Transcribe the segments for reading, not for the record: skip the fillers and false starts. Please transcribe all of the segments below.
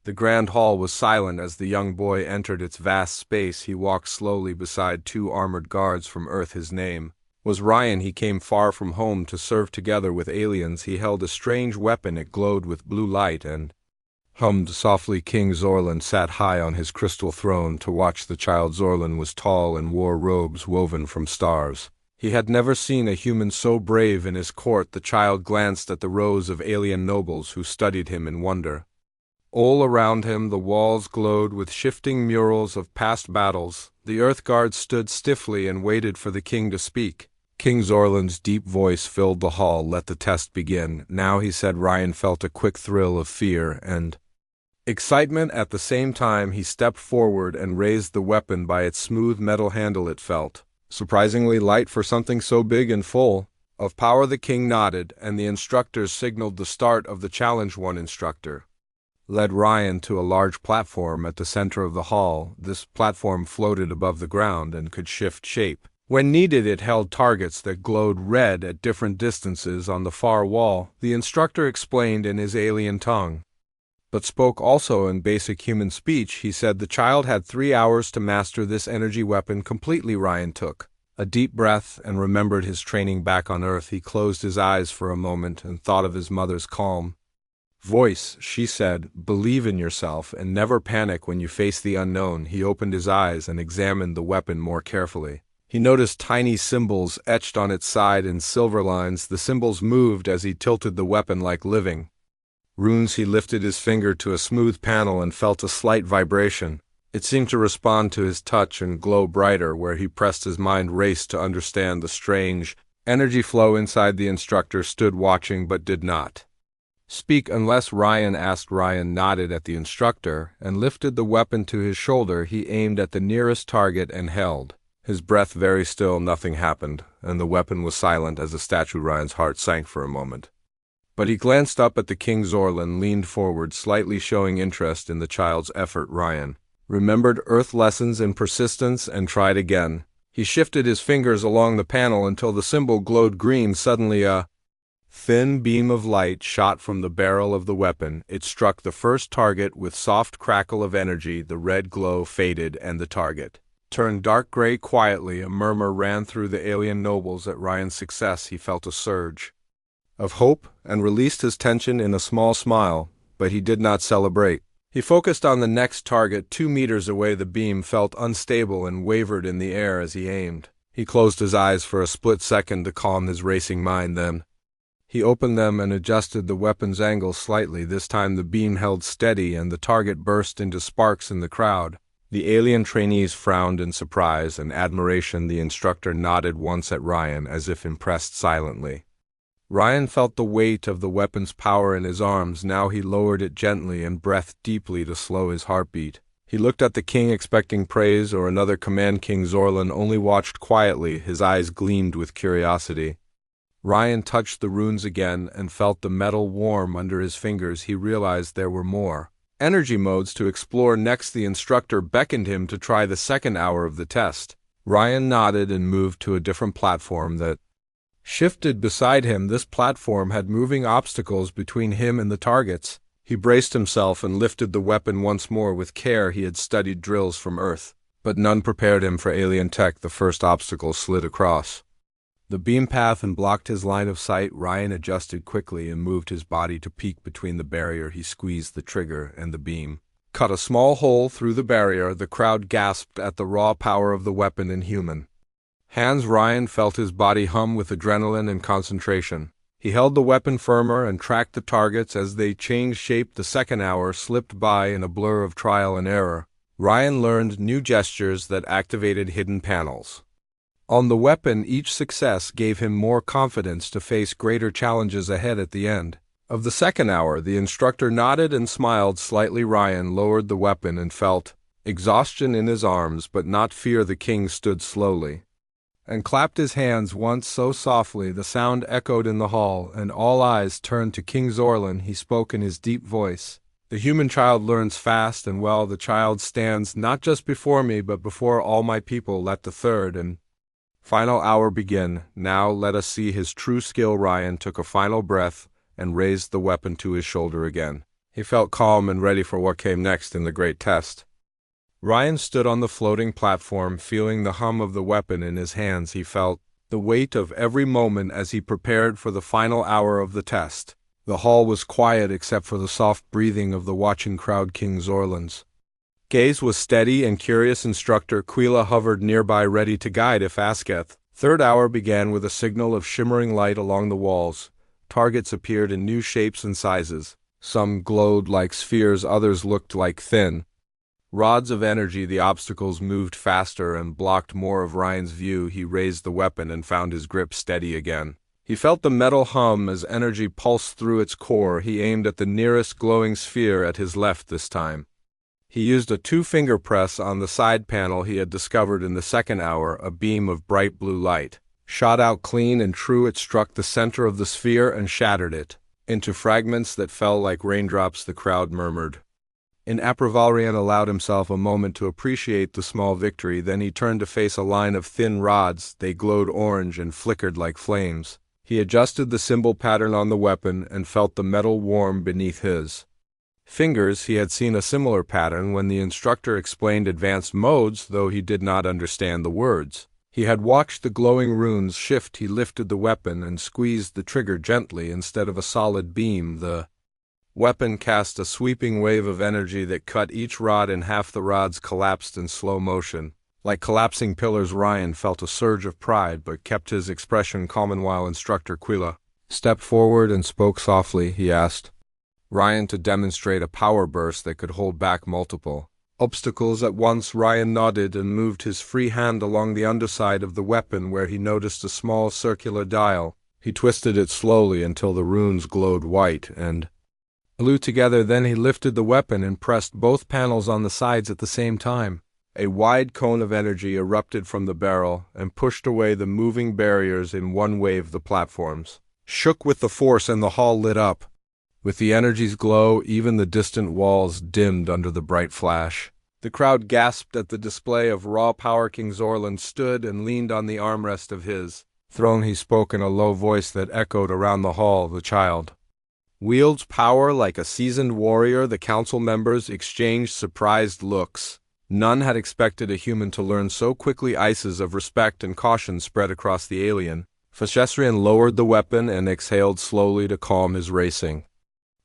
The grand hall was silent as the young boy entered its vast space. He walked slowly beside two armored guards from Earth. His name was Ryan. He came far from home to serve together with aliens. He held a strange weapon. It glowed with blue light and hummed softly. King Zorlan sat high on his crystal throne to watch the child. Zorlan was tall and wore robes woven from stars. He had never seen a human so brave in his court. The child glanced at the rows of alien nobles who studied him in wonder. All around him the walls glowed with shifting murals of past battles. The Earth guards stood stiffly and waited for the king to speak. King Zorlan's deep voice filled the hall. Let the test begin. Now, he said. Ryan felt a quick thrill of fear and excitement at the same time. He stepped forward and raised the weapon by its smooth metal handle. It felt surprisingly light for something so big and full of power. The king nodded, and the instructors signaled the start of the challenge. One instructor led Ryan to a large platform at the center of the hall. This platform floated above the ground and could shift shape. When needed, it held targets that glowed red at different distances on the far wall. The instructor explained in his alien tongue, but spoke also in basic human speech. He said the child had 3 hours to master this energy weapon completely. Ryan took a deep breath and remembered his training back on Earth. He closed his eyes for a moment and thought of his mother's calm voice. She said, "Believe in yourself and never panic when you face the unknown." He opened his eyes and examined the weapon more carefully. He noticed tiny symbols etched on its side in silver lines. The symbols moved as he tilted the weapon like living runes. He lifted his finger to a smooth panel and felt a slight vibration. It seemed to respond to his touch and glow brighter. Where he pressed, his mind raced to understand the strange energy flow inside. The instructor stood watching but did not speak unless Ryan asked. Ryan nodded at the instructor and lifted the weapon to his shoulder. He aimed at the nearest target and held his breath very still. Nothing happened, and the weapon was silent as a statue. Ryan's heart sank for a moment, but he glanced up at the king. Zorlan leaned forward, slightly showing interest in the child's effort. Ryan remembered Earth lessons in persistence and tried again. He shifted his fingers along the panel until the symbol glowed green. Suddenly, a thin beam of light shot from the barrel of the weapon. It struck the first target with soft crackle of energy. The red glow faded and the target turned dark gray. Quietly, a murmur ran through the alien nobles at Ryan's success. He felt a surge of hope and released his tension in a small smile, but he did not celebrate. He focused on the next target 2 meters away. The beam felt unstable and wavered in the air as he aimed. He closed his eyes for a split second to calm his racing mind. Then he opened them and adjusted the weapon's angle slightly. This time the beam held steady and the target burst into sparks in the crowd. The alien trainees frowned in surprise and admiration. The instructor nodded once at Ryan as if impressed silently. Ryan felt the weight of the weapon's power in his arms. Now he lowered it gently and breathed deeply to slow his heartbeat. He looked at the king, expecting praise or another command. King Zorlan only watched quietly. His eyes gleamed with curiosity. Ryan touched the runes again and felt the metal warm under his fingers. He realized there were more energy modes to explore. Next, the instructor beckoned him to try the second hour of the test. Ryan nodded and moved to a different platform that shifted beside him. This platform had moving obstacles between him and the targets. He braced himself and lifted the weapon once more with care. He had studied drills from Earth, but none prepared him for alien tech. The first obstacle slid across the beam path and blocked his line of sight. Ryan adjusted quickly and moved his body to peek between the barrier. He squeezed the trigger and the beam cut a small hole through the barrier. The crowd gasped at the raw power of the weapon in human hands. Ryan felt his body hum with adrenaline and concentration. He held the weapon firmer and tracked the targets as they changed shape. The second hour slipped by in a blur of trial and error. Ryan learned new gestures that activated hidden panels on the weapon. Each success gave him more confidence to face greater challenges ahead. At the end of the second hour, the instructor nodded and smiled slightly. Ryan lowered the weapon and felt exhaustion in his arms, but not fear. The king stood slowly and clapped his hands once so softly the sound echoed in the hall, and all eyes turned to King Zorlan. He spoke in his deep voice. "The human child learns fast and well. The child stands not just before me, but before all my people. Let the third and final hour begin. Now let us see his true skill." Ryan took a final breath and raised the weapon to his shoulder again. He felt calm and ready for what came next in the great test. Ryan stood on the floating platform, feeling the hum of the weapon in his hands. He felt the weight of every moment as he prepared for the final hour of the test. The hall was quiet except for the soft breathing of the watching crowd. King Zorlan's gaze was steady and curious. Instructor Quila hovered nearby, ready to guide if asketh. Third hour began with a signal of shimmering light along the walls. Targets appeared in new shapes and sizes. Some glowed like spheres, others looked like thin rods of energy. The obstacles moved faster and blocked more of Ryan's view. He raised the weapon and found his grip steady again. He felt the metal hum as energy pulsed through its core. He aimed at the nearest glowing sphere at his left this time. He used a two-finger press on the side panel he had discovered in the second hour. A beam of bright blue light shot out clean and true. It struck the center of the sphere and shattered it into fragments that fell like raindrops. The crowd murmured. In Apravalrian allowed himself a moment to appreciate the small victory. Then he turned to face a line of thin rods. They glowed orange and flickered like flames. He adjusted the symbol pattern on the weapon and felt the metal warm beneath his fingers. He had seen a similar pattern when the instructor explained advanced modes, though he did not understand the words. He had watched the glowing runes shift. He lifted the weapon and squeezed the trigger gently. Instead of a solid beam, the weapon cast a sweeping wave of energy that cut each rod in half. The rods collapsed in slow motion. Like collapsing pillars. Ryan felt a surge of pride but kept his expression calm. While Instructor Quila stepped forward and spoke softly, he asked Ryan to demonstrate a power burst that could hold back multiple obstacles at once. Ryan nodded and moved his free hand along the underside of the weapon where he noticed a small circular dial. He twisted it slowly until the runes glowed white and blew together. Then he lifted the weapon and pressed both panels on the sides at the same time. A wide cone of energy erupted from the barrel and pushed away the moving barriers in one wave. The platforms shook with the force and the hall lit up. With the energy's glow, even the distant walls dimmed under the bright flash. The crowd gasped at the display of raw power. King Zorlan stood and leaned on the armrest of his throne. He spoke in a low voice that echoed around the hall. The child wields power like a seasoned warrior. The council members exchanged surprised looks. None had expected a human to learn so quickly. Ices of respect and caution spread across the alien. Fashestrian lowered the weapon and exhaled slowly to calm his racing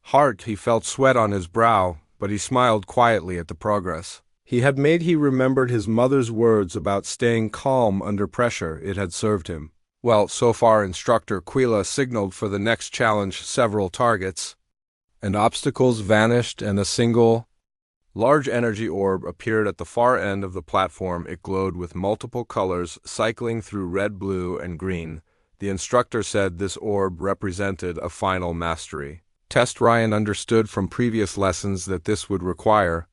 heart. He felt sweat on his brow, but he smiled quietly at the progress he had made. He remembered his mother's words about staying calm under pressure. It had served him well so far. Instructor Quila signaled for the next challenge. Several targets and obstacles vanished, and a single large energy orb appeared at the far end of the platform. It glowed with multiple colors, cycling through red, blue, and green. The instructor said this orb represented a final mastery test. Ryan understood from previous lessons that this would require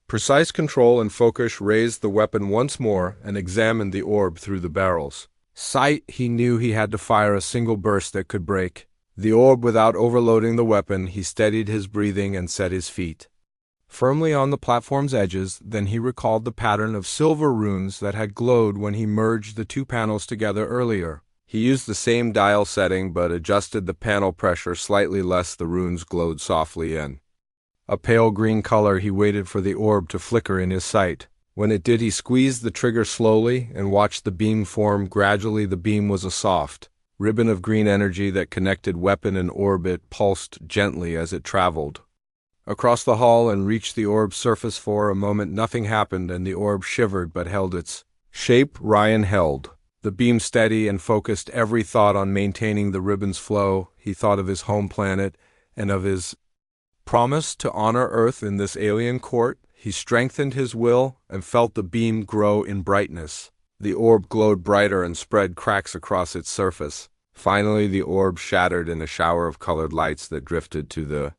precise control and focus. Raised the weapon once more and examined the orb through the barrel's sight. He knew he had to fire a single burst that could break the orb without overloading the weapon. He steadied his breathing and set his feet firmly on the platform's edges. Then he recalled the pattern of silver runes that had glowed when he merged the two panels together earlier. He used the same dial setting but adjusted the panel pressure slightly less. The runes glowed softly in a pale green color. He waited for the orb to flicker in his sight. When it did, he squeezed the trigger slowly and watched the beam form. Gradually, the beam was a soft ribbon of green energy that connected weapon and orb. It pulsed gently as it traveled across the hall and reached the orb's surface. For a moment nothing happened and the orb shivered but held its shape. Ryan held the beam steady and focused every thought on maintaining the ribbon's flow. He thought of his home planet and of his promise to honor Earth in this alien court. He strengthened his will and felt the beam grow in brightness. The orb glowed brighter and spread cracks across its surface. Finally, the orb shattered in a shower of colored lights that drifted to the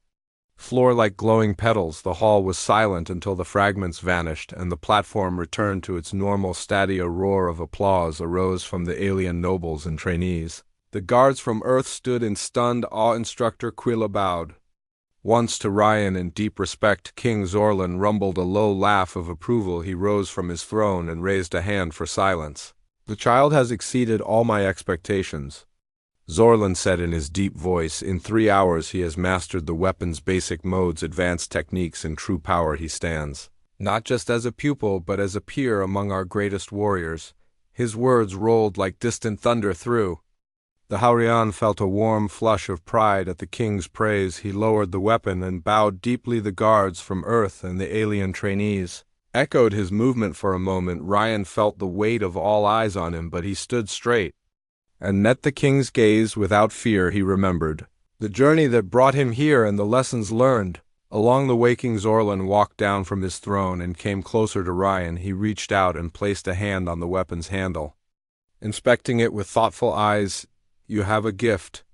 floor like glowing petals. The hall was silent until the fragments vanished and the platform returned to its normal steady. A roar of applause arose from the alien nobles and trainees. The guards from Earth stood in stunned awe. Instructor Quila bowed once to Ryan in deep respect. King Zorlan rumbled a low laugh of approval. He rose from his throne and raised a hand for silence. The child has exceeded all my expectations. Zorlan said in his deep voice. In 3 hours he has mastered the weapon's basic modes, advanced techniques, and true power. He stands not just as a pupil, but as a peer among our greatest warriors. His words rolled like distant thunder through. The Haurian felt a warm flush of pride at the king's praise. He lowered the weapon and bowed deeply. The guards from Earth and the alien trainees echoed his movement for a moment. Ryan felt the weight of all eyes on him, but he stood straight and met the king's gaze without fear. He remembered the journey that brought him here and the lessons learned. Along the way, King Zorlan walked down from his throne and came closer to Ryan. He reached out and placed a hand on the weapon's handle, inspecting it with thoughtful eyes. You have a gift,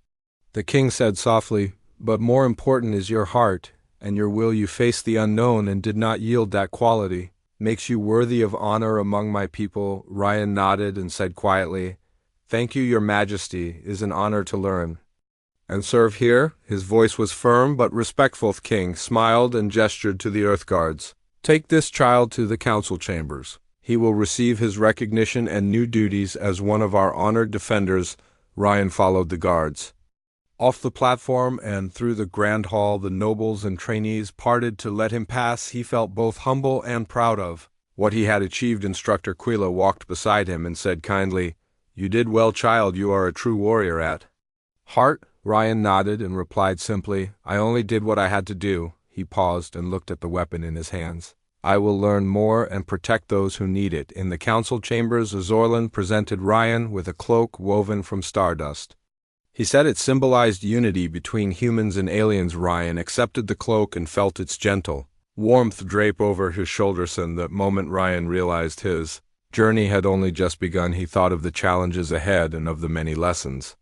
the king said softly, but more important is your heart and your will. You faced the unknown and did not yield. That quality makes you worthy of honor among my people. Ryan nodded and said quietly, Thank you, your majesty. It is an honor to learn and serve here. His voice was firm but respectful. The king smiled and gestured to the Earth Guards. Take this child to the council chambers. He will receive his recognition and new duties as one of our honored defenders. Ryan followed the guards off the platform and through the grand hall. The nobles and trainees parted to let him pass. He felt both humble and proud of what he had achieved. Instructor Quila walked beside him and said kindly, You did well, child. You are a true warrior at heart. Ryan nodded and replied simply, I only did what I had to do. He paused and looked at the weapon in his hands. I will learn more and protect those who need it. In the council chambers, Zorlan presented Ryan with a cloak woven from stardust. He said it symbolized unity between humans and aliens. Ryan accepted the cloak and felt its gentle warmth drape over his shoulders. And the moment Ryan realized his journey had only just begun, he thought of the challenges ahead and of the many lessons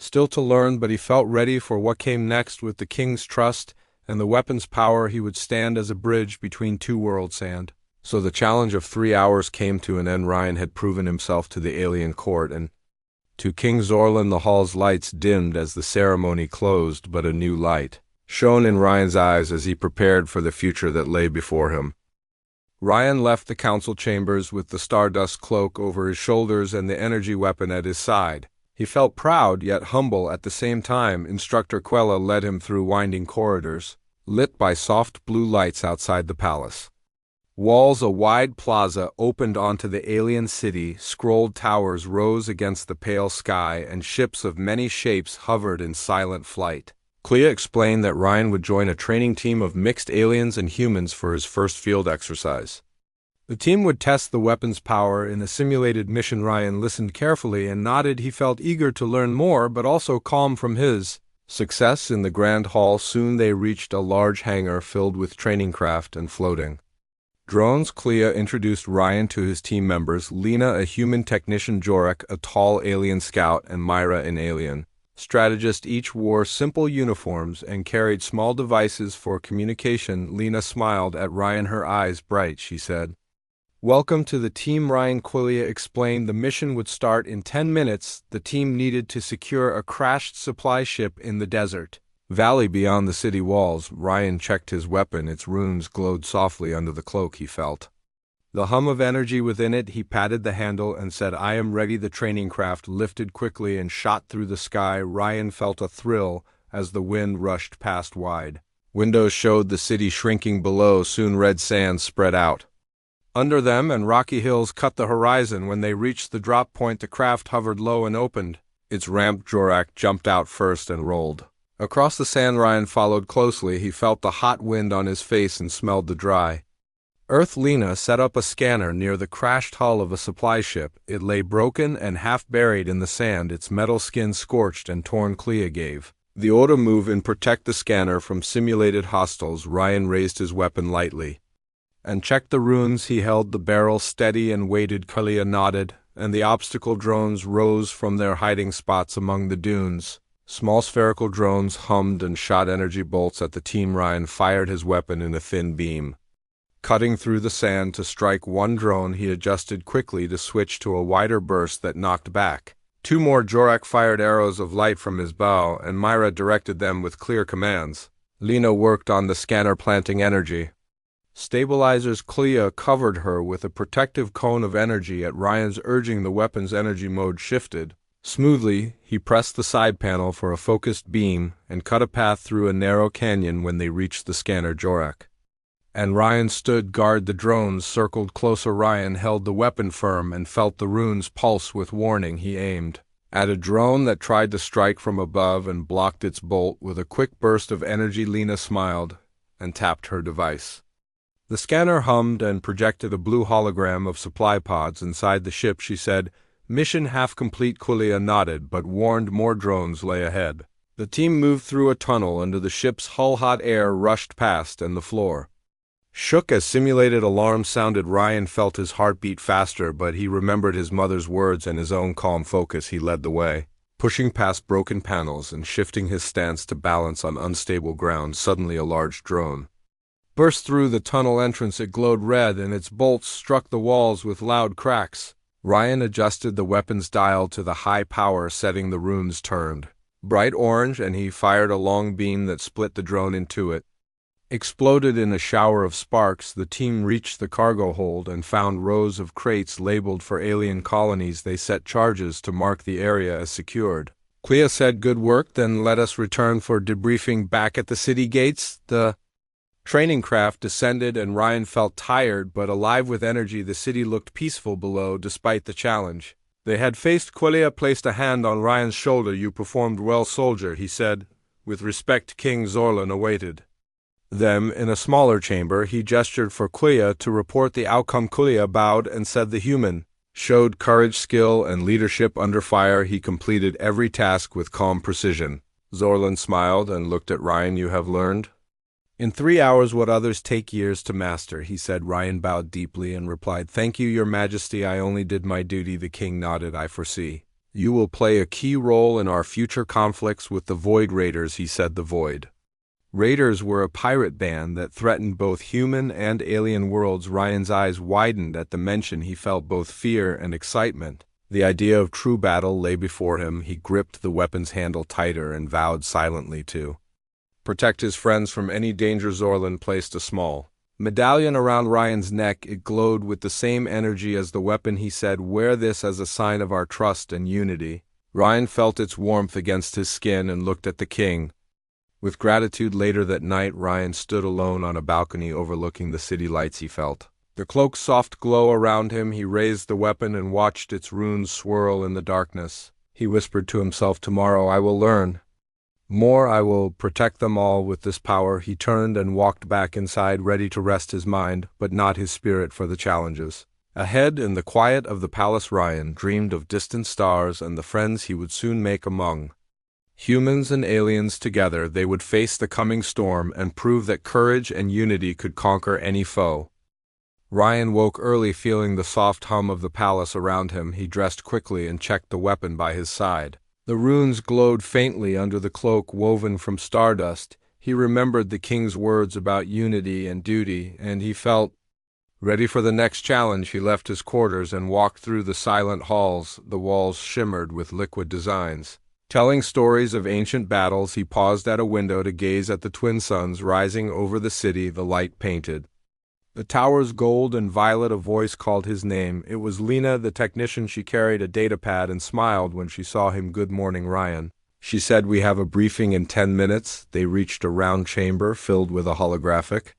still to learn, but he felt ready for what came next. With the king's trust and the weapon's power, he would stand as a bridge between two worlds. And so the challenge of 3 hours came to an end. Ryan had proven himself to the alien court and to King Zorlan. The hall's lights dimmed as the ceremony closed, but a new light shone in Ryan's eyes as he prepared for the future that lay before him. Ryan left the council chambers with the stardust cloak over his shoulders and the energy weapon at his side. He felt proud yet humble at the same time. Instructor Quella led him through winding corridors, lit by soft blue lights outside the palace walls. A wide plaza opened onto the alien city. Scrolled towers rose against the pale sky, and ships of many shapes hovered in silent flight. Clea explained that Ryan would join a training team of mixed aliens and humans for his first field exercise. The team would test the weapon's power in a simulated mission. Ryan listened carefully and nodded. He felt eager to learn more, but also calm from his success in the grand hall. Soon they reached a large hangar filled with training craft and floating drones. Clea introduced Ryan to his team members: Lena, a human technician; Jorek, a tall alien scout; and Myra, an alien strategist. Each wore simple uniforms and carried small devices for communication. Lena smiled at Ryan, her eyes bright. She said, Welcome to the team. Ryan Quillia explained the mission would start in 10 minutes. The team needed to secure a crashed supply ship in the desert valley beyond the city walls. Ryan checked his weapon. Its runes glowed softly under the cloak. He felt the hum of energy within it. He patted the handle and said, I am ready. The training craft lifted quickly and shot through the sky. Ryan felt a thrill as the wind rushed past. Wide windows showed the city shrinking below. Soon red sand spread out under them, and rocky hills cut the horizon. When they reached the drop point, the craft hovered low and opened its ramp. Jorak jumped out first and rolled across the sand. Ryan followed closely. He felt the hot wind on his face and smelled the dry earth. Lena set up a scanner near the crashed hull of a supply ship. It lay broken and half buried in the sand, its metal skin scorched and torn. Clea gave the order move and protect the scanner from simulated hostiles. Ryan raised his weapon lightly and checked the runes. He held the barrel steady and waited. Clea nodded, and the obstacle drones rose from their hiding spots among the dunes. Small spherical drones hummed and shot energy bolts at the team. Ryan fired his weapon in a thin beam, cutting through the sand to strike one drone. He adjusted quickly to switch to a wider burst that knocked back 2 more. Jorak fired arrows of light from his bow, and Myra directed them with clear commands. Lena worked on the scanner, planting energy stabilizers. Clea covered her with a protective cone of energy. At Ryan's urging, the weapon's energy mode shifted, Smoothly, he pressed the side panel for a focused beam and cut a path through a narrow canyon when they reached the scanner Jorak. And Ryan stood guard. The drones circled closer. Ryan held the weapon firm and felt the runes pulse with warning. He aimed at a drone that tried to strike from above and blocked its bolt. With a quick burst of energy, Lena smiled and tapped her device. The scanner hummed and projected a blue hologram of supply pods inside the ship. She said, "Mission half complete." Quillia nodded, but warned more drones lay ahead. The team moved through a tunnel under the ship's hull. Hot air rushed past and the floor shook as simulated alarms sounded. Ryan felt his heart beat faster, but he remembered his mother's words and his own calm focus. He led the way, pushing past broken panels and shifting his stance to balance on unstable ground. Suddenly a large drone burst through the tunnel entrance. It glowed red, and its bolts struck the walls with loud cracks. Ryan adjusted the weapon's dial to the high power setting. The runes turned bright orange, and he fired a long beam that split the drone in two. It exploded in a shower of sparks. The team reached the cargo hold and found rows of crates labeled for alien colonies. They set charges to mark the area as secured. Clea said, "Good work, then let us return for debriefing." Back at the city gates, the training craft descended, and Ryan felt tired but alive with energy. The city looked peaceful below, despite the challenge they had faced. Quillia placed a hand on Ryan's shoulder. "You performed well, soldier," he said. With respect, King Zorlan awaited them in a smaller chamber. He gestured for Quillia to report the outcome. Quillia bowed and said the human showed courage, skill, and leadership under fire. He completed every task with calm precision. Zorlan smiled and looked at Ryan. "You have learned in 3 hours what others take years to master," he said. Ryan bowed deeply and replied, "Thank you, Your Majesty. I only did my duty." The king nodded. "I foresee you will play a key role in our future conflicts with the Void Raiders," he said. The Void Raiders were a pirate band that threatened both human and alien worlds. Ryan's eyes widened at the mention. He felt both fear and excitement. The idea of true battle lay before him. He gripped the weapon's handle tighter and vowed silently to protect his friends from any danger. Zorlan placed a small medallion around Ryan's neck. It glowed with the same energy as the weapon. He said, "Wear this as a sign of our trust and unity." Ryan felt its warmth against his skin and looked at the king with gratitude. Later that night, Ryan stood alone on a balcony overlooking the city lights. He felt the cloak's soft glow around him. He raised the weapon and watched its runes swirl in the darkness. He whispered to himself, "Tomorrow I will learn more. I will protect them all with this power." He turned and walked back inside, ready to rest his mind, but not his spirit, for the challenges ahead. In the quiet of the palace, Ryan dreamed of distant stars and the friends he would soon make among humans and aliens. Together, they would face the coming storm and prove that courage and unity could conquer any foe. Ryan woke early, feeling the soft hum of the palace around him. He dressed quickly and checked the weapon by his side. The runes glowed faintly under the cloak woven from stardust. He remembered the king's words about unity and duty, and he felt ready for the next challenge. He left his quarters and walked through the silent halls. The walls shimmered with liquid designs telling stories of ancient battles. He paused at a window to gaze at the twin suns rising over the city. The light painted the towers gold and violet. A voice called his name. It was Lena, the technician. She carried a datapad and smiled when she saw him. "Good morning, Ryan," she said. "We have a briefing in 10 minutes. They reached a round chamber filled with a holographic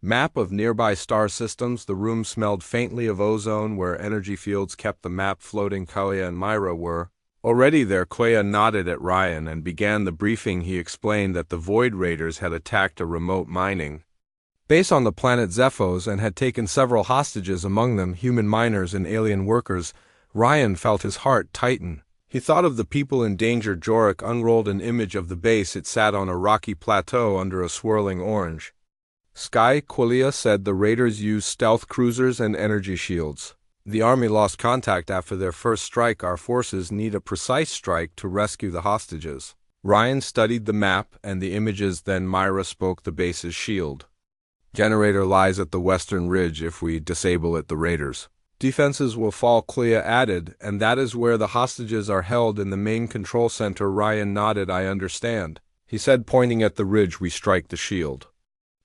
map of nearby star systems. The room smelled faintly of ozone, where energy fields kept the map floating. Kalia and Myra were already there. Quea nodded at Ryan and began the briefing. He explained that the Void Raiders had attacked a remote mining base on the planet Zephos and had taken several hostages, among them human miners and alien workers. Ryan felt his heart tighten. He thought of the people in danger. Jorak unrolled an image of the base. It sat on a rocky plateau under a swirling orange sky. Quillia said the raiders used stealth cruisers and energy shields. The army lost contact after their first strike. Our forces need a precise strike to rescue the hostages. Ryan studied the map and the images. Then Myra spoke. The base's shield generator lies at the western ridge. If we disable it, the raiders' defenses will fall. Clea added, "And that is where the hostages are held, in the main control center." Ryan nodded. "I understand," he said, pointing at the ridge. "We strike the shield,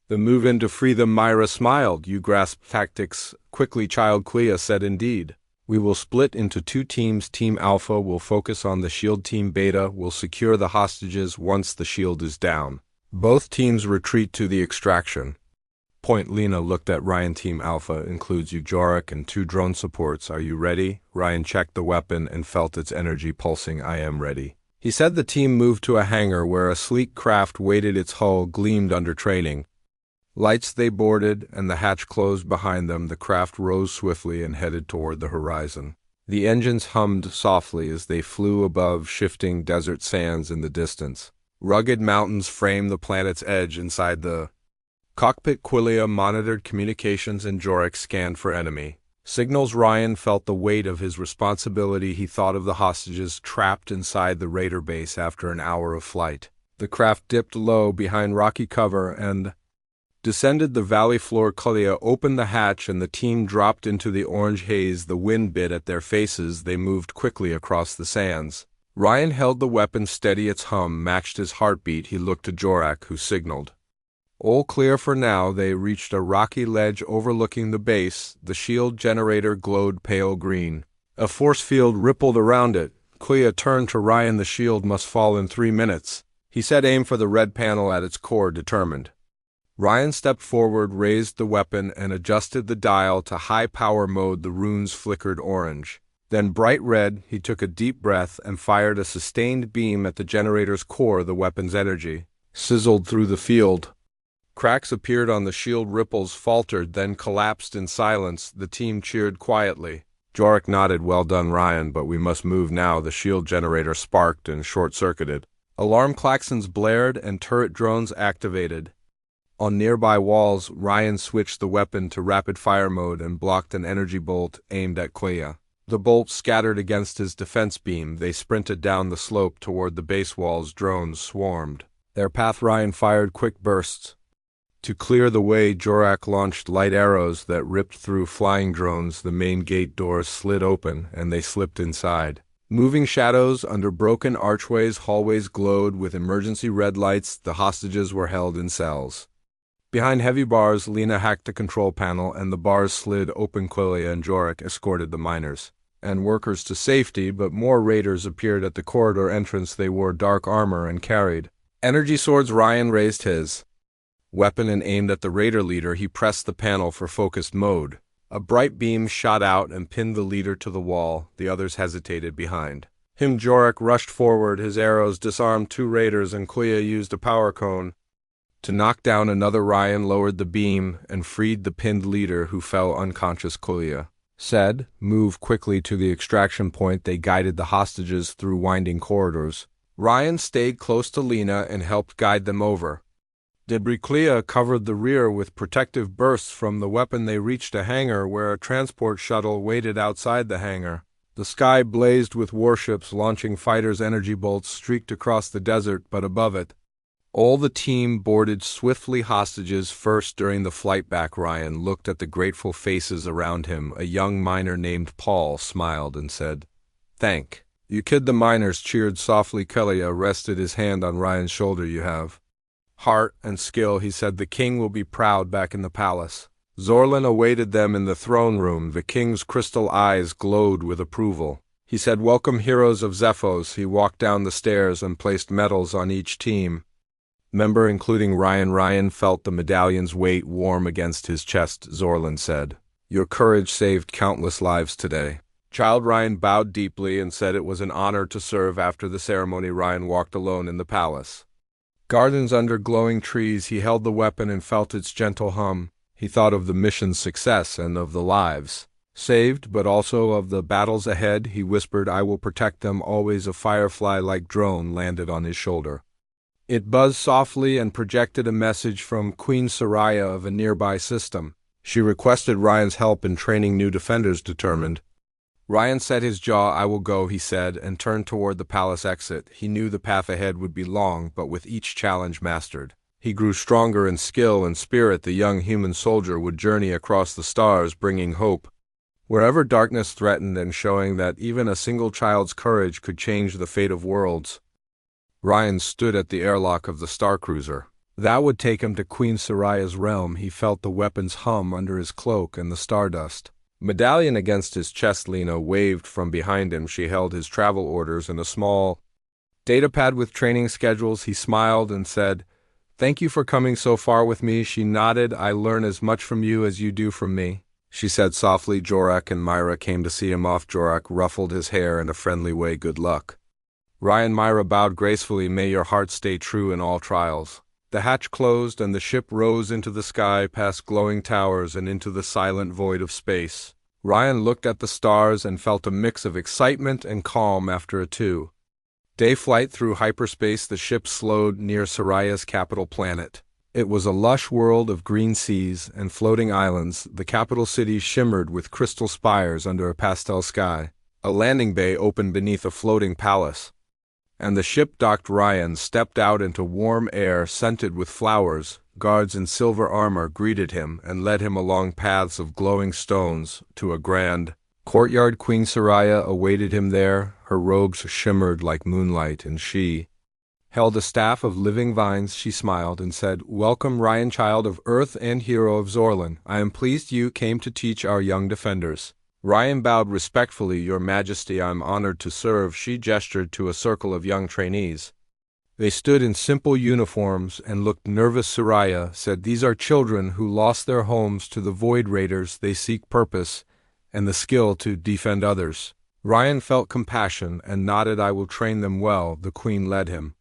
the move in to free them." Myra smiled. "You grasp tactics quickly, child." Clea said, "Indeed. We will split into two teams. Team Alpha will focus on the shield. Team Beta will secure the hostages once the shield is down. Both teams retreat to the extraction point. Lena looked at Ryan. Team Alpha includes you, Jorik, and 2 drone supports. Are you ready? Ryan checked the weapon and felt its energy pulsing. I am ready. He said. The team moved to a hangar where a sleek craft waited. Its hull gleamed under training lights. They boarded, and the hatch closed behind them. The craft rose swiftly and headed toward the horizon. The engines hummed softly as they flew above shifting desert sands in the distance. Rugged mountains framed the planet's edge. Inside the cockpit, Quillia monitored communications and Jorik scanned for enemy signals. Ryan felt the weight of his responsibility. He thought of the hostages trapped inside the raider base after an hour of flight. The craft dipped low behind rocky cover and descended the valley floor. Quillia opened the hatch and the team dropped into the orange haze. The wind bit at their faces. They moved quickly across the sands. Ryan held the weapon steady. Its hum matched his heartbeat. He looked to Jorik, who signaled, "All clear for now." They reached a rocky ledge overlooking the base. The shield generator glowed pale green. A force field rippled around it. Quillia turned to Ryan. "The shield must fall in 3 minutes." He said. "Aim for the red panel at its core." Determined, Ryan stepped forward, raised the weapon, and adjusted the dial to high power mode. The runes flickered orange, then bright red. He took a deep breath and fired a sustained beam at the generator's core. The weapon's energy sizzled through the field. Cracks appeared on the shield. Ripples faltered, then collapsed in silence. The team cheered quietly. Jorik nodded. "Well done, Ryan, but we must move now." The shield generator sparked and short-circuited. Alarm klaxons blared and turret drones activated. On nearby walls, Ryan switched the weapon to rapid-fire mode and blocked an energy bolt aimed at Quillia. The bolt scattered against his defense beam. They sprinted down the slope toward the base walls. Drones swarmed their path. Ryan fired quick bursts to clear the way. Jorik launched light arrows that ripped through flying drones. The main gate doors slid open, and they slipped inside. Moving shadows under broken archways. Hallways glowed with emergency red lights. The hostages were held in cells behind heavy bars. Lena hacked the control panel, and the bars slid open. Quillia and Jorik escorted the miners and workers to safety, but more raiders appeared at the corridor entrance. They wore dark armor and carried energy swords. Ryan raised his weapon and aimed at the raider leader. He pressed the panel for focused mode. A bright beam shot out and pinned the leader to the wall. The others hesitated behind him. Jorik rushed forward. His arrows disarmed 2 raiders, and Quillia used a power cone to knock down another. Ryan lowered the beam and freed the pinned leader, who fell unconscious. Quillia said, "Move quickly to the extraction point." They guided the hostages through winding corridors. Ryan stayed close to Lena and helped guide them over. Debris. Quillia covered the rear with protective bursts from the weapon. They reached a hangar where a transport shuttle waited outside the hangar. The sky blazed with warships launching fighters. Energy bolts streaked across the desert, but above it, all the team boarded swiftly. Hostages first. During the flight back, Ryan looked at the grateful faces around him. A young miner named Paul smiled and said, "Thank you, kid." The miners cheered softly. Quillia rested his hand on Ryan's shoulder. "You have heart and skill," he said. "The king will be proud." Back in the palace, Zorlin awaited them in the throne room. The king's crystal eyes glowed with approval. He said, "Welcome, heroes of Zephos." He walked down the stairs and placed medals on each team member, including Ryan. Ryan felt the medallion's weight warm against his chest. Zorlin said, "Your courage saved countless lives today." Child Ryan bowed deeply and said it was an honor to serve. After the ceremony, Ryan walked alone in the palace gardens under glowing trees. He held the weapon and felt its gentle hum. He thought of the mission's success and of the lives saved, but also of the battles ahead. He whispered, "I will protect them always." A firefly-like drone landed on his shoulder. It buzzed softly and projected a message from Queen Soraya of a nearby system. She requested Ryan's help in training new defenders. Determined, Ryan set his jaw. "I will go," he said, and turned toward the palace exit. He knew the path ahead would be long, but with each challenge mastered, he grew stronger in skill and spirit. The young human soldier would journey across the stars, bringing hope wherever darkness threatened and showing that even a single child's courage could change the fate of worlds. Ryan stood at the airlock of the Star Cruiser. That would take him to Queen Soraya's realm. He felt the weapon's hum under his cloak and the stardust Medallion against his chest. Lena waved from behind him. She held his travel orders and a small datapad with training schedules. He smiled and said, "Thank you for coming so far with me." She nodded. "I learn as much from you as you do from me," she said softly. Jorak and Myra came to see him off. Jorak ruffled his hair in a friendly way. "Good luck." Ryan. Myra bowed gracefully. "May your heart stay true in all trials." The hatch closed and the ship rose into the sky, past glowing towers and into the silent void of space. Ryan looked at the stars and felt a mix of excitement and calm after a 2-day flight through hyperspace. The ship slowed near Soraya's capital planet. It was a lush world of green seas and floating islands. The capital city shimmered with crystal spires under a pastel sky. A landing bay opened beneath a floating palace, and the ship docked. Ryan stepped out into warm air scented with flowers. Guards in silver armor greeted him and led him along paths of glowing stones to a grand courtyard. Queen Soraya awaited him there. Her robes shimmered like moonlight, and she held a staff of living vines. She smiled and said, "Welcome, Ryan, child of Earth and hero of Zorlan. I am pleased you came to teach our young defenders." Ryan bowed respectfully. "Your Majesty, I am honored to serve." She gestured to a circle of young trainees. They stood in simple uniforms and looked nervous. Soraya said, "These are children who lost their homes to the Void Raiders. They seek purpose and the skill to defend others." Ryan felt compassion and nodded. "I will train them well." The queen led him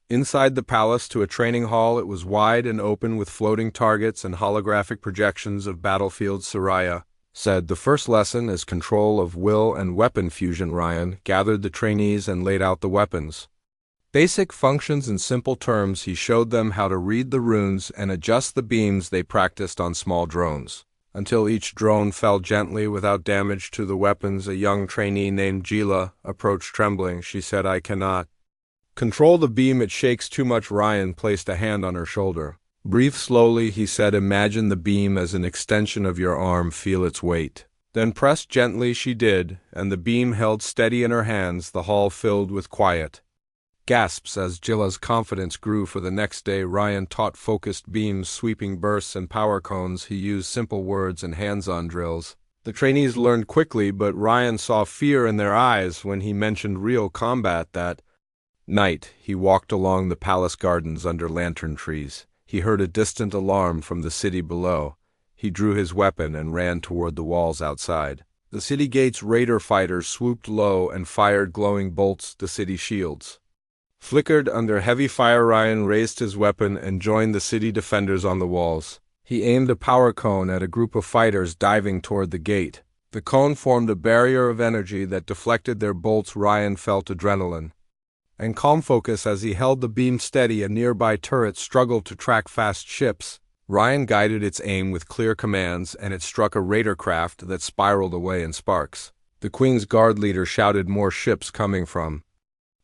inside the palace to a training hall. It was wide and open with floating targets and holographic projections of battlefields. Soraya said, "The first lesson is control of will and weapon fusion." Ryan gathered the trainees and laid out the weapons basic functions in simple terms. He showed them how to read the runes and adjust the beams. They practiced on small drones until each drone fell gently without damage to the weapons. A young trainee named Gila approached trembling. She said, "I cannot control the beam. It shakes too much." Ryan placed a hand on her shoulder. "Breathe slowly," he said. "Imagine the beam as an extension of your arm. Feel its weight. Then press gently." She did, and the beam held steady in her hands. The hall filled with quiet gasps as Gila's confidence grew. For the next day, Ryan taught focused beams, sweeping bursts, and power cones. He used simple words and hands-on drills. The trainees learned quickly, but Ryan saw fear in their eyes when he mentioned real combat. That night, he walked along the palace gardens under lantern trees. He heard a distant alarm from the city below. He drew his weapon and ran toward the walls outside. The city gates. Raider fighters swooped low and fired glowing bolts. The city shields flickered under heavy fire. Ryan raised his weapon and joined the city defenders on the walls. He aimed a power cone at a group of fighters diving toward the gate. The cone formed a barrier of energy that deflected their bolts. Ryan felt adrenaline and calm focus as he held the beam steady. A nearby turret struggled to track fast ships. Ryan guided its aim with clear commands, and it struck a raider craft that spiraled away in sparks. The Queen's Guard leader shouted, "More ships coming from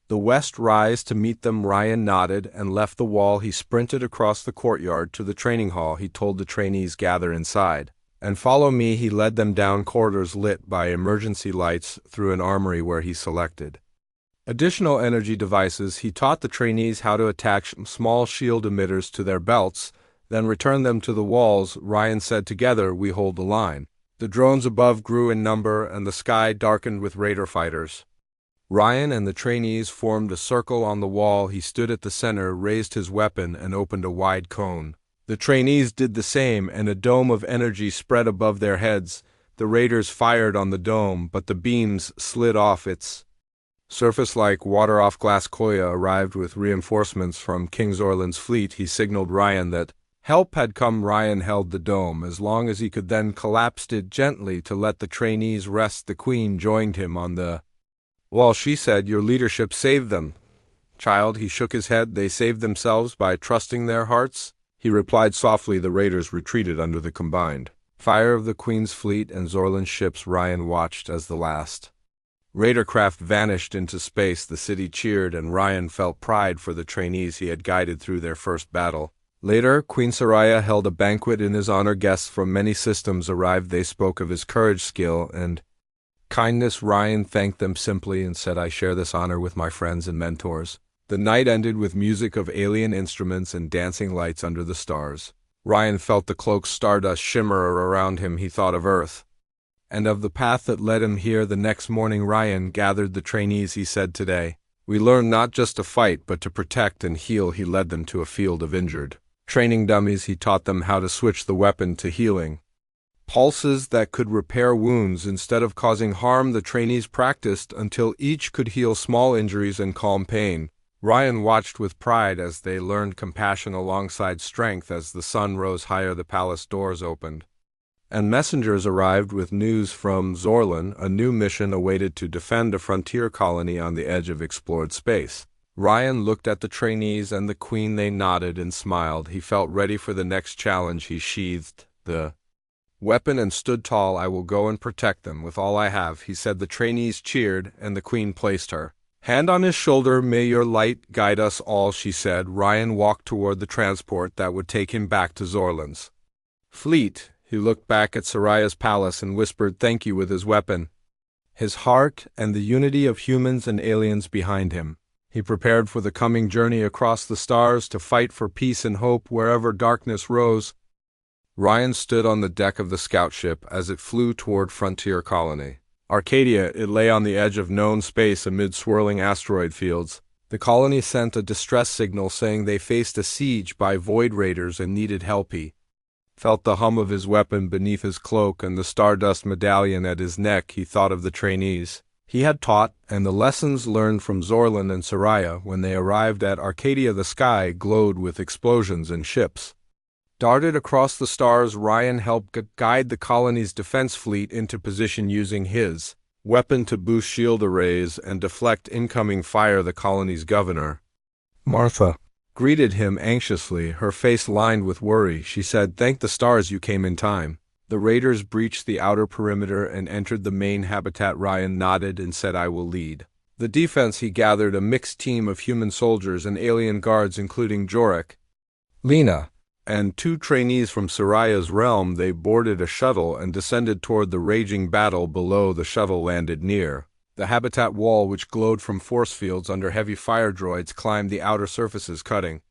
the west. Rise to meet them." Ryan nodded and left the wall. He sprinted across the courtyard to the training hall. He told the trainees, "Gather inside and follow me." He led them down corridors lit by emergency lights through an armory where he selected additional energy devices. He taught the trainees how to attach small shield emitters to their belts, then return them to the walls. Ryan said, "Together we hold the line." The drones above grew in number, and the sky darkened with raider fighters. Ryan and the trainees formed a circle on the wall. He stood at the center, raised his weapon, and opened a wide cone. The trainees did the same, and a dome of energy spread above their heads. The raiders fired on the dome, but the beams slid off its surface like water off glass. Koya arrived with reinforcements from King Zorlan's fleet. He signaled Ryan that help had come. Ryan held the dome as long as he could, then collapsed it gently to let the trainees rest. The Queen joined him on the wall. She said, "Your leadership saved them, child." He shook his head. "They saved themselves by trusting their hearts." He replied softly. The raiders retreated under the combined fire of the Queen's fleet and Zorlan's ships. Ryan watched as the last raider craft vanished into space. The city cheered, and Ryan felt pride for the trainees he had guided through their first battle. Later, Queen Soraya held a banquet in his honor. Guests from many systems arrived. They spoke of his courage, skill, and kindness. Ryan thanked them simply and said, "I share this honor with my friends and mentors." The night ended with music of alien instruments and dancing lights under the stars. Ryan felt the cloak's stardust shimmer around him. He thought of Earth and of the path that led him here. The next morning Ryan gathered the trainees. He said, "Today, we learned not just to fight, but to protect and heal." He led them to a field of injured training dummies. He taught them how to switch the weapon to healing pulses that could repair wounds instead of causing harm. The trainees practiced until each could heal small injuries and calm pain. Ryan watched with pride as they learned compassion alongside strength. As the sun rose higher, the palace doors opened, and messengers arrived with news from Zorlan. A new mission awaited to defend a frontier colony on the edge of explored space. Ryan looked at the trainees and the queen. They nodded and smiled. He felt ready for the next challenge. He sheathed the weapon and stood tall. "I will go and protect them with all I have," he said. The trainees cheered, and the queen placed her hand on his shoulder. "May your light guide us all," she said. Ryan walked toward the transport that would take him back to Zorlan's fleet. He looked back at Soraya's palace and whispered thank you with his weapon, his heart, and the unity of humans and aliens behind him. He prepared for the coming journey across the stars to fight for peace and hope wherever darkness rose. Ryan stood on the deck of the scout ship as it flew toward frontier colony Arcadia. It lay on the edge of known space amid swirling asteroid fields. The colony sent a distress signal saying they faced a siege by void raiders and needed help. He felt the hum of his weapon beneath his cloak and the stardust medallion at his neck. He thought of the trainees he had taught and the lessons learned from Zorlan and Soraya. When they arrived at Arcadia, the sky glowed with explosions and ships darted across the stars. Ryan helped guide the colony's defense fleet into position using his weapon to boost shield arrays and deflect incoming fire. The colony's governor, Martha, greeted him anxiously, her face lined with worry. She said, "Thank the stars you came in time." The raiders breached the outer perimeter and entered the main habitat. Ryan nodded and said, "I will lead the defense." He gathered a mixed team of human soldiers and alien guards, including Jorik, Lena, and 2 trainees from Soraya's realm. They boarded a shuttle and descended toward the raging battle below. The shuttle landed near the habitat wall, which glowed from force fields under heavy fire. Droids climbed the outer surfaces, cutting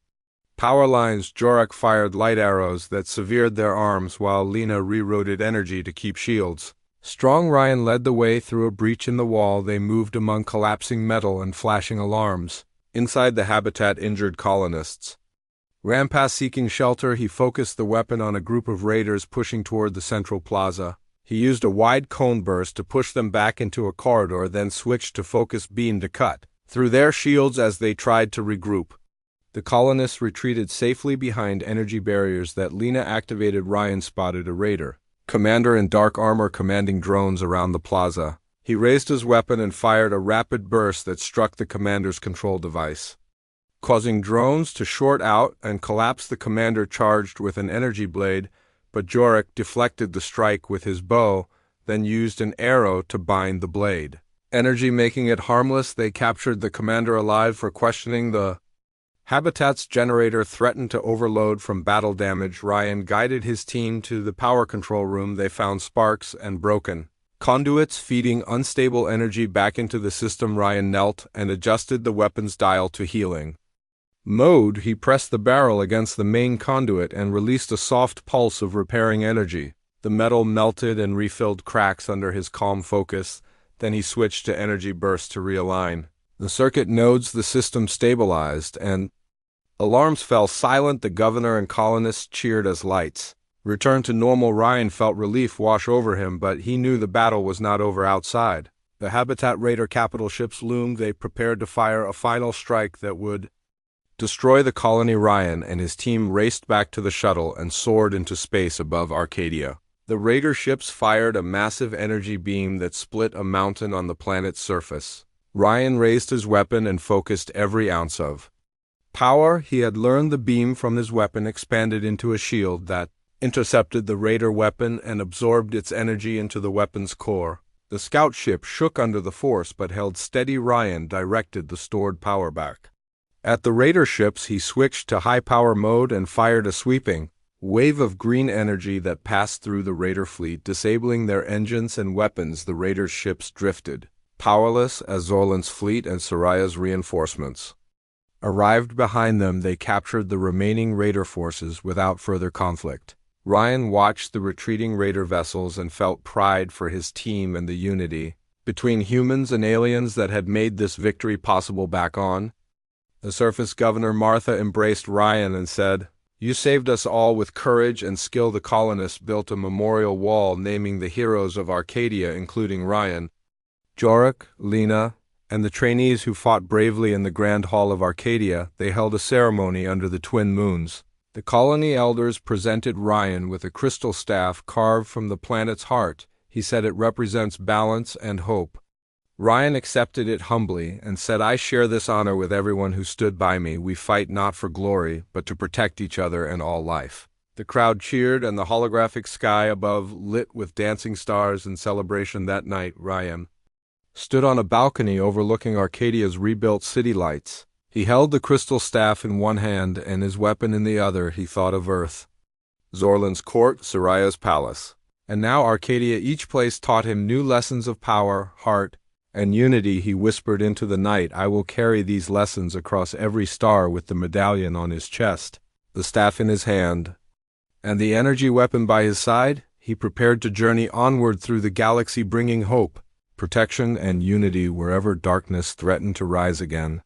power lines. Jorik fired light arrows that severed their arms, while Lena rerouted energy to keep shields strong. Ryan led the way through a breach in the wall. They moved among collapsing metal and flashing alarms. Inside the habitat, injured colonists ran past seeking shelter. He focused the weapon on a group of raiders pushing toward the central plaza. He used a wide cone burst to push them back into a corridor, then switched to focus beam to cut through their shields as they tried to regroup. The colonists retreated safely behind energy barriers that Lena activated. Ryan spotted a raider commander in dark armor commanding drones around the plaza. He raised his weapon and fired a rapid burst that struck the commander's control device, causing drones to short out and collapse. The commander charged with an energy blade, but Jorik deflected the strike with his bow, then used an arrow to bind the blade, energy making it harmless. They captured the commander alive for questioning. The habitat's generator threatened to overload from battle damage. Ryan guided his team to the power control room. They found sparks and broken conduits feeding unstable energy back into the system. Ryan knelt and adjusted the weapon's dial to healing mode. He pressed the barrel against the main conduit and released a soft pulse of repairing energy. The metal melted and refilled cracks under his calm focus. Then he switched to energy burst to realign the circuit nodes. The system stabilized, and alarms fell silent. The governor and colonists cheered as lights returned to normal. Ryan felt relief wash over him, but he knew the battle was not over outside. The habitat raider capital ships loomed. They prepared to fire a final strike that would destroy the colony. Ryan and his team raced back to the shuttle and soared into space above Arcadia. The raider ships fired a massive energy beam that split a mountain on the planet's surface. Ryan raised his weapon and focused every ounce of power he had learned. The beam from his weapon expanded into a shield that intercepted the raider weapon and absorbed its energy into the weapon's core. The scout ship shook under the force but held steady. Ryan directed the stored power back at the raider ships. He switched to high-power mode and fired a sweeping wave of green energy that passed through the raider fleet, disabling their engines and weapons. The raider ships drifted powerless as Zorlan's fleet and Soraya's reinforcements arrived behind them. They captured the remaining raider forces without further conflict. Ryan watched the retreating raider vessels and felt pride for his team and the unity between humans and aliens that had made this victory possible back on. The surface governor Martha embraced Ryan and said, "You saved us all with courage and skill." The colonists built a memorial wall naming the heroes of Arcadia, including Ryan, Jorik, Lena, and the trainees who fought bravely in the Grand Hall of Arcadia. They held a ceremony under the twin moons. The colony elders presented Ryan with a crystal staff carved from the planet's heart. He said it represents balance and hope. Ryan accepted it humbly and said, "I share this honor with everyone who stood by me. We fight not for glory, but to protect each other and all life." The crowd cheered, and the holographic sky above lit with dancing stars in celebration. That night, Ryan stood on a balcony overlooking Arcadia's rebuilt city lights. He held the crystal staff in one hand and his weapon in the other. He thought of Earth, Zorlan's court, Soraya's palace, and now Arcadia. Each place taught him new lessons of power, heart, and unity. He whispered into the night, "I will carry these lessons across every star." With the medallion on his chest, the staff in his hand, and the energy weapon by his side, he prepared to journey onward through the galaxy, bringing hope, protection, and unity wherever darkness threatened to rise again.